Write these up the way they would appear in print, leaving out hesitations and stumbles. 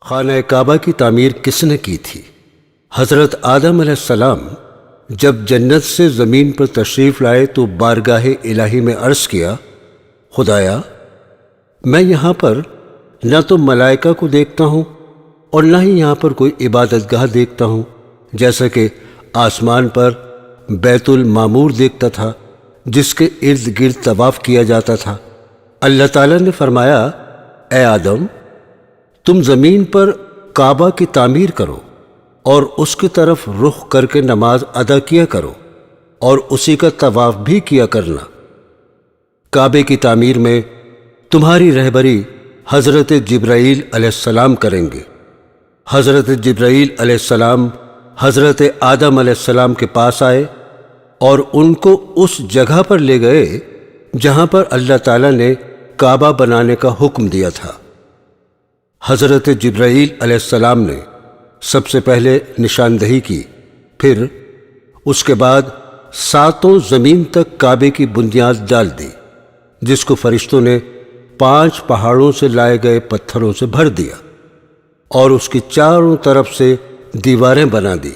خانہ کعبہ کی تعمیر کس نے کی تھی؟ حضرت آدم علیہ السلام جب جنت سے زمین پر تشریف لائے تو بارگاہ الہی میں عرض کیا، خدایا میں یہاں پر نہ تو ملائکہ کو دیکھتا ہوں اور نہ ہی یہاں پر کوئی عبادت گاہ دیکھتا ہوں، جیسا کہ آسمان پر بیت المعمور دیکھتا تھا جس کے ارد گرد طواف کیا جاتا تھا۔ اللہ تعالیٰ نے فرمایا، اے آدم تم زمین پر کعبہ کی تعمیر کرو اور اس کی طرف رخ کر کے نماز ادا کیا کرو اور اسی کا طواف بھی کیا کرنا۔ کعبے کی تعمیر میں تمہاری رہبری حضرت جبرائیل علیہ السلام کریں گے۔ حضرت جبرائیل علیہ السلام حضرت آدم علیہ السلام کے پاس آئے اور ان کو اس جگہ پر لے گئے جہاں پر اللہ تعالیٰ نے کعبہ بنانے کا حکم دیا تھا۔ حضرت جبرائیل علیہ السلام نے سب سے پہلے نشاندہی کی، پھر اس کے بعد 7 زمین تک کعبے کی بنیاد ڈال دی، جس کو فرشتوں نے 5 پہاڑوں سے لائے گئے پتھروں سے بھر دیا اور اس کی چاروں طرف سے دیواریں بنا دی۔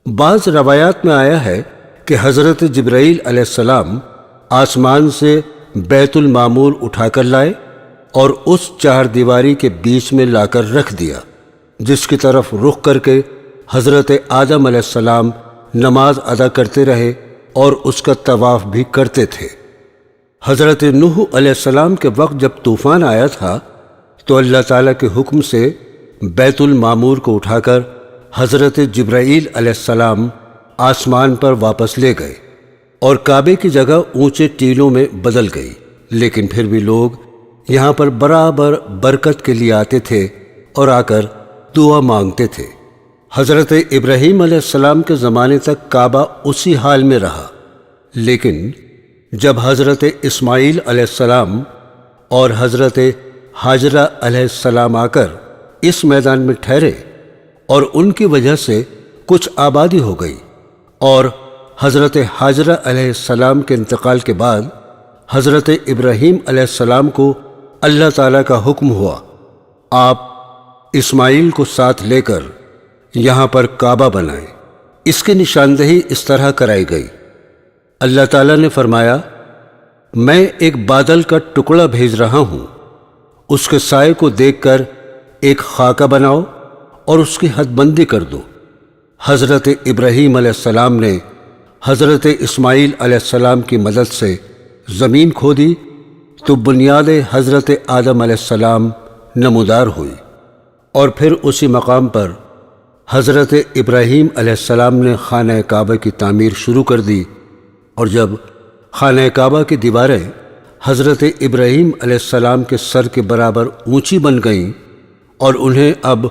بعض روایات میں آیا ہے کہ حضرت جبرائیل علیہ السلام آسمان سے بیت المعمور اٹھا کر لائے اور اس 4 دیواری کے بیچ میں لا کر رکھ دیا، جس کی طرف رخ کر کے حضرت آدم علیہ السلام نماز ادا کرتے رہے اور اس کا طواف بھی کرتے تھے۔ حضرت نوح علیہ السلام کے وقت جب طوفان آیا تھا تو اللہ تعالیٰ کے حکم سے بیت المعمور کو اٹھا کر حضرت جبرائیل علیہ السلام آسمان پر واپس لے گئے اور کعبے کی جگہ اونچے ٹیلوں میں بدل گئی، لیکن پھر بھی لوگ یہاں پر برابر برکت کے لیے آتے تھے اور آ کر دعا مانگتے تھے۔ حضرت ابراہیم علیہ السلام کے زمانے تک کعبہ اسی حال میں رہا، لیکن جب حضرت اسماعیل علیہ السلام اور حضرت ہاجرہ علیہ السلام آ کر اس میدان میں ٹھہرے اور ان کی وجہ سے کچھ آبادی ہو گئی، اور حضرت ہاجرہ علیہ السلام کے انتقال کے بعد حضرت ابراہیم علیہ السلام کو اللہ تعالیٰ کا حکم ہوا، آپ اسماعیل کو ساتھ لے کر یہاں پر کعبہ بنائیں۔ اس کی نشاندہی اس طرح کرائی گئی۔ اللہ تعالیٰ نے فرمایا، میں ایک بادل کا ٹکڑا بھیج رہا ہوں، اس کے سائے کو دیکھ کر ایک خاکہ بناؤ اور اس کی حد بندی کر دو۔ حضرت ابراہیم علیہ السلام نے حضرت اسماعیل علیہ السلام کی مدد سے زمین کھودی تو بنیاد حضرت آدم علیہ السلام نمودار ہوئی، اور پھر اسی مقام پر حضرت ابراہیم علیہ السلام نے خانہ کعبہ کی تعمیر شروع کر دی، اور جب خانہ کعبہ کی دیواریں حضرت ابراہیم علیہ السلام کے سر کے برابر اونچی بن گئیں اور انہیں اب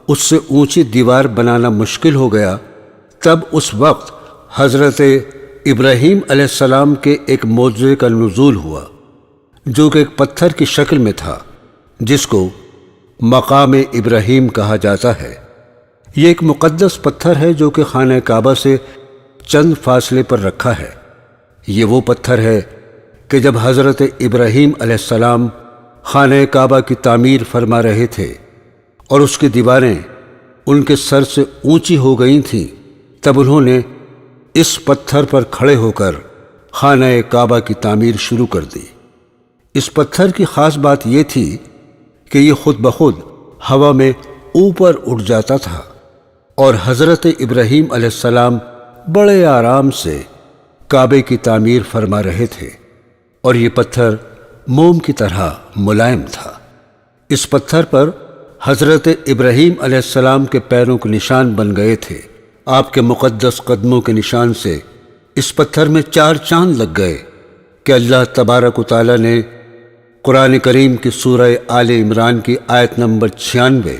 اس سے اونچی دیوار بنانا مشکل ہو گیا، تب اس وقت حضرت ابراہیم علیہ السلام کے ایک معجزے کا نزول ہوا، جو کہ ایک پتھر کی شکل میں تھا، جس کو مقام ابراہیم کہا جاتا ہے۔ یہ ایک مقدس پتھر ہے جو کہ خانہ کعبہ سے چند فاصلے پر رکھا ہے۔ یہ وہ پتھر ہے کہ جب حضرت ابراہیم علیہ السلام خانہ کعبہ کی تعمیر فرما رہے تھے اور اس کی دیواریں ان کے سر سے اونچی ہو گئی تھیں، تب انہوں نے اس پتھر پر کھڑے ہو کر خانہ کعبہ کی تعمیر شروع کر دی۔ اس پتھر کی خاص بات یہ تھی کہ یہ خود بخود ہوا میں اوپر اٹھ جاتا تھا، اور حضرت ابراہیم علیہ السلام بڑے آرام سے کعبے کی تعمیر فرما رہے تھے، اور یہ پتھر موم کی طرح ملائم تھا۔ اس پتھر پر حضرت ابراہیم علیہ السلام کے پیروں کے نشان بن گئے تھے۔ آپ کے مقدس قدموں کے نشان سے اس پتھر میں 4 چاند لگ گئے کہ اللہ تبارک و تعالیٰ نے قرآن کریم کی سورہ آل عمران کی آیت نمبر 96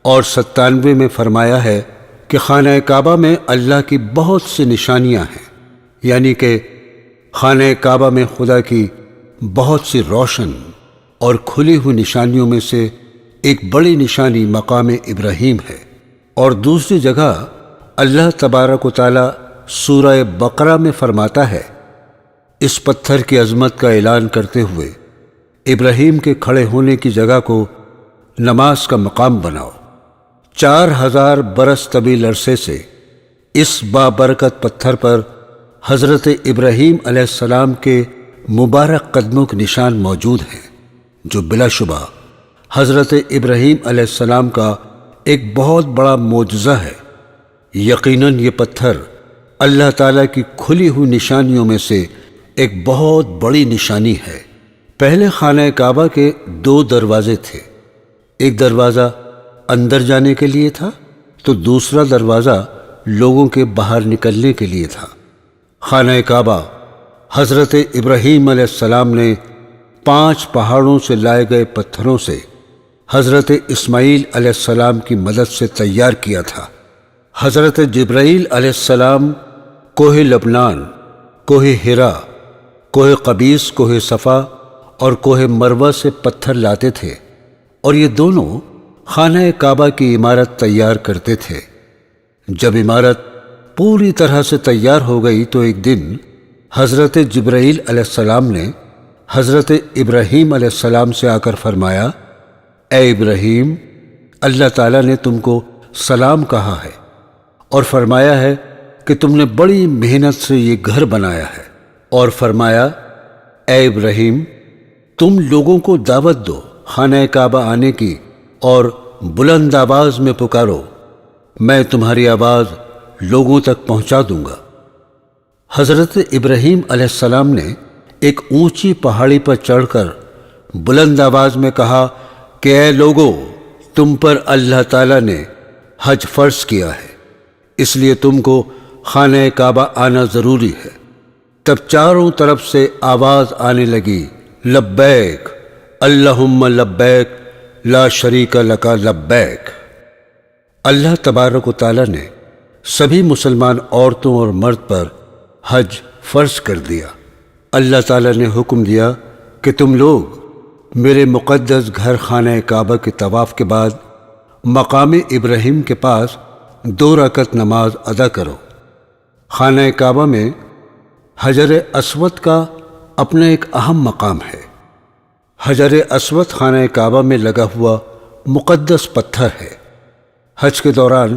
اور 97 میں فرمایا ہے کہ خانہ کعبہ میں اللہ کی بہت سی نشانیاں ہیں، یعنی کہ خانہ کعبہ میں خدا کی بہت سی روشن اور کھلی ہوئی نشانیوں میں سے ایک بڑی نشانی مقام ابراہیم ہے۔ اور دوسری جگہ اللہ تبارک و تعالیٰ سورہ بقرہ میں فرماتا ہے، اس پتھر کی عظمت کا اعلان کرتے ہوئے ابراہیم کے کھڑے ہونے کی جگہ کو نماز کا مقام بناؤ۔ 4000 برس طویل عرصے سے اس بابرکت پتھر پر حضرت ابراہیم علیہ السلام کے مبارک قدموں کے نشان موجود ہیں، جو بلا شبہ حضرت ابراہیم علیہ السلام کا ایک بہت بڑا معجزہ ہے۔ یقیناً یہ پتھر اللہ تعالیٰ کی کھلی ہوئی نشانیوں میں سے ایک بہت بڑی نشانی ہے۔ پہلے خانہ کعبہ کے 2 دروازے تھے، ایک دروازہ اندر جانے کے لیے تھا تو دوسرا دروازہ لوگوں کے باہر نکلنے کے لیے تھا۔ خانہ کعبہ حضرت ابراہیم علیہ السلام نے 5 پہاڑوں سے لائے گئے پتھروں سے حضرت اسماعیل علیہ السلام کی مدد سے تیار کیا تھا۔ حضرت جبرائیل علیہ السلام کوہ لبنان، کوہ ہرا، کوہ قبیس، کوہ صفا اور کوہ مروہ سے پتھر لاتے تھے، اور یہ دونوں خانہ کعبہ کی عمارت تیار کرتے تھے۔ جب عمارت پوری طرح سے تیار ہو گئی تو ایک دن حضرت جبرائیل علیہ السلام نے حضرت ابراہیم علیہ السلام سے آ کر فرمایا، اے ابراہیم، اللہ تعالیٰ نے تم کو سلام کہا ہے اور فرمایا ہے کہ تم نے بڑی محنت سے یہ گھر بنایا ہے، اور فرمایا، اے ابراہیم، تم لوگوں کو دعوت دو خانہ کعبہ آنے کی اور بلند آواز میں پکارو، میں تمہاری آواز لوگوں تک پہنچا دوں گا۔ حضرت ابراہیم علیہ السلام نے ایک اونچی پہاڑی پر چڑھ کر بلند آواز میں کہا کہ اے لوگو، تم پر اللہ تعالیٰ نے حج فرض کیا ہے، اس لیے تم کو خانہ کعبہ آنا ضروری ہے۔ تب چاروں طرف سے آواز آنے لگی، لبیک اللہم لبیک لا شریک لک لبیک۔ اللہ تبارک و تعالیٰ نے سبھی مسلمان عورتوں اور مرد پر حج فرض کر دیا۔ اللہ تعالیٰ نے حکم دیا کہ تم لوگ میرے مقدس گھر خانہ کعبہ کے طواف کے بعد مقام ابراہیم کے پاس 2 رکعت نماز ادا کرو۔ خانہ کعبہ میں حجر اسود کا اپنا ایک اہم مقام ہے۔ حجر اسود خانہ کعبہ میں لگا ہوا مقدس پتھر ہے۔ حج کے دوران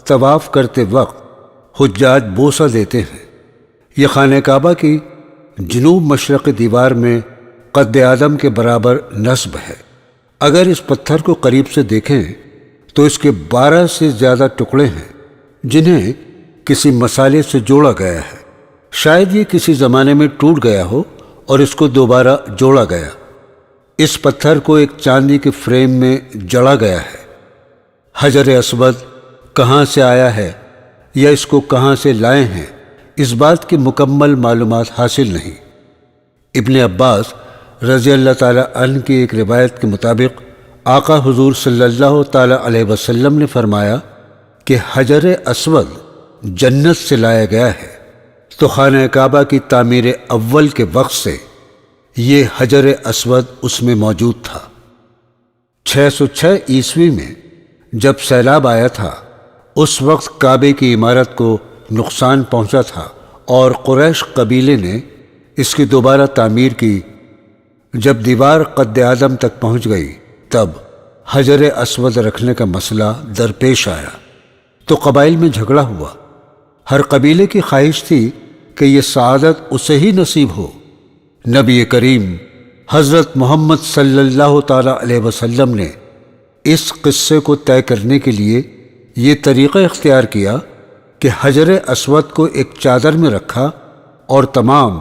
طواف کرتے وقت حجاج بوسہ دیتے ہیں۔ یہ خانہ کعبہ کی جنوب مشرقی دیوار میں قد آدم کے برابر نصب ہے۔ اگر اس پتھر کو قریب سے دیکھیں تو اس کے 12 سے زیادہ ٹکڑے ہیں جنہیں کسی مسالے سے جوڑا گیا ہے۔ شاید یہ کسی زمانے میں ٹوٹ گیا ہو اور اس کو دوبارہ جوڑا گیا۔ اس پتھر کو ایک چاندی کے فریم میں جڑا گیا ہے۔ حجر اسود کہاں سے آیا ہے یا اس کو کہاں سے لائے ہیں، اس بات کی مکمل معلومات حاصل نہیں۔ ابن عباس رضی اللہ تعالیٰ عنہ کی ایک روایت کے مطابق آقا حضور صلی اللہ تعالیٰ علیہ وسلم نے فرمایا کہ حجر اسود جنت سے لایا گیا ہے، تو خانہ کعبہ کی تعمیر اول کے وقت سے یہ حجر اسود اس میں موجود تھا۔ 606 عیسوی میں جب سیلاب آیا تھا، اس وقت کعبے کی عمارت کو نقصان پہنچا تھا اور قریش قبیلے نے اس کی دوبارہ تعمیر کی۔ جب دیوار قد آدم تک پہنچ گئی تب حجر اسود رکھنے کا مسئلہ درپیش آیا تو قبائل میں جھگڑا ہوا۔ ہر قبیلے کی خواہش تھی کہ یہ سعادت اسے ہی نصیب ہو۔ نبی کریم حضرت محمد صلی اللہ تعالیٰ علیہ وسلم نے اس قصے کو طے کرنے کے لیے یہ طریقہ اختیار کیا کہ حجر اسود کو ایک چادر میں رکھا اور تمام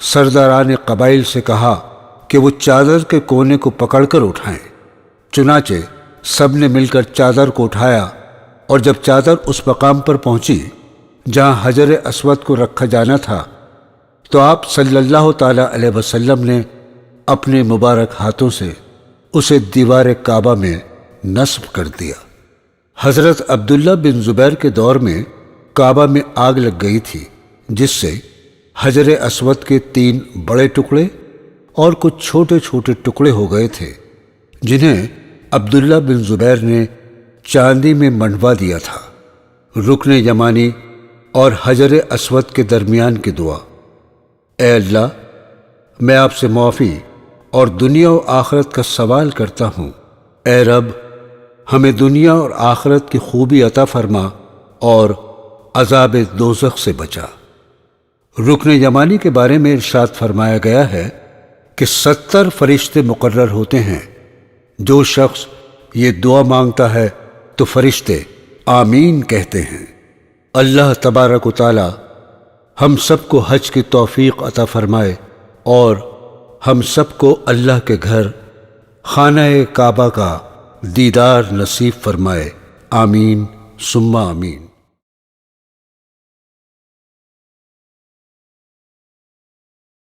سرداران قبائل سے کہا کہ وہ چادر کے کونے کو پکڑ کر اٹھائیں۔ چنانچہ سب نے مل کر چادر کو اٹھایا، اور جب چادر اس مقام پر پہنچی جہاں حجر اسود کو رکھا جانا تھا تو آپ صلی اللہ تعالیٰ علیہ وسلم نے اپنے مبارک ہاتھوں سے اسے دیوار کعبہ میں نصب کر دیا۔ حضرت عبداللہ بن زبیر کے دور میں کعبہ میں آگ لگ گئی تھی، جس سے حجر اسود کے 3 بڑے ٹکڑے اور کچھ چھوٹے چھوٹے ٹکڑے ہو گئے تھے، جنہیں عبداللہ بن زبیر نے چاندی میں منڈوا دیا تھا۔ رکن یمانی اور حجر اسود کے درمیان کی دعا: اے اللہ، میں آپ سے معافی اور دنیا و آخرت کا سوال کرتا ہوں اے رب ہمیں دنیا اور آخرت کی خوبی عطا فرما اور عذاب دوزخ سے بچا۔ رکن یمانی کے بارے میں ارشاد فرمایا گیا ہے کہ 70 فرشتے مقرر ہوتے ہیں۔ جو شخص یہ دعا مانگتا ہے تو فرشتے آمین کہتے ہیں۔ اللہ تبارک و تعالی ہم سب کو حج کی توفیق عطا فرمائے اور ہم سب کو اللہ کے گھر خانہ کعبہ کا دیدار نصیب فرمائے۔ آمین ثم آمین۔